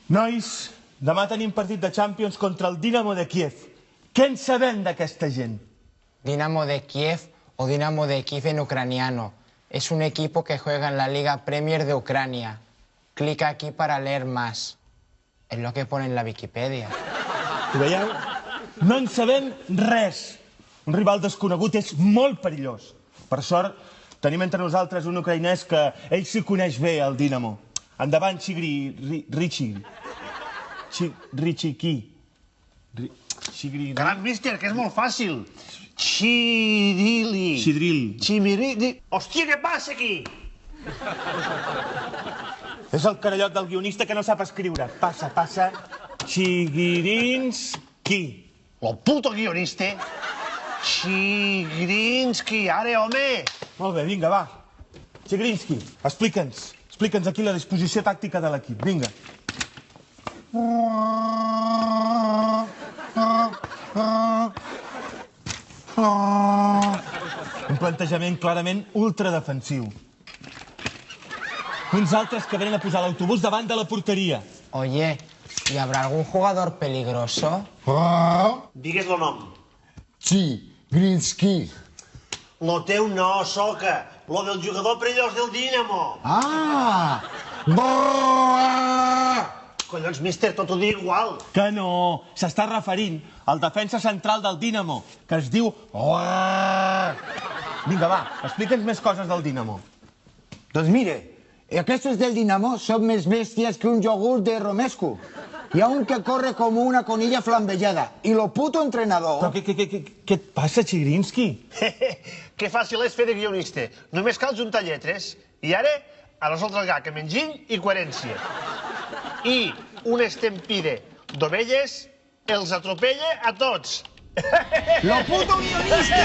Nois, demà tenim partit de Champions contra el Dinamo de Kiev. Què en sabem d'aquesta gent? Dinamo de Kiev o Dinamo de Kiev en ucraniano. Es un equipo que juega en la Liga Premier de Ucrania. Clica aquí para leer más. Es lo que pone en la Wikipedia. Ho veieu? No en sabem res. Un rival desconegut és molt perillós. Per sort, tenim entre nosaltres un ucraïnès que ell s'hi coneix bé, el Dinamo. Endavant, Richie qui? Caram, míster, que és molt fàcil. Xirili. Ximirili. Hòstia, què passa aquí? És el carallot del guionista que no sap escriure. Passa. Chigirinski. El puto guionista. Chigirinski, ara, home. Molt bé, vinga, va. Chigirinski, explica'ns aquí la disposició tàctica de l'equip. Vinga. Un plantejament clarament ultradefensiu. Uns altres que venen a posar l'autobús davant de la porteria. Oye, ¿y habrá algún jugador peligroso? Digues el nom. Chigirinski. Lo teu no, soca. Lo del jugador perillós del Dinamo. Collons, míster, tot ho dic igual. Que no, s'està referint al defensa central del Dinamo, que es diu... Vinga, va, explica'ns més coses del Dinamo. Doncs mire, aquests del Dinamo són més bèsties que un iogurt de romesco. Hi ha un que corre com una conilla flambellada. I lo puto entrenador... Però què et passa, Chigirinski? Que fàcil és fer de guionista. Només cal juntar lletres. I ara, a resoldre el gag amb enginy i coherència. I un estempide d'ovelles els atropella a tots. Lo puto guionista!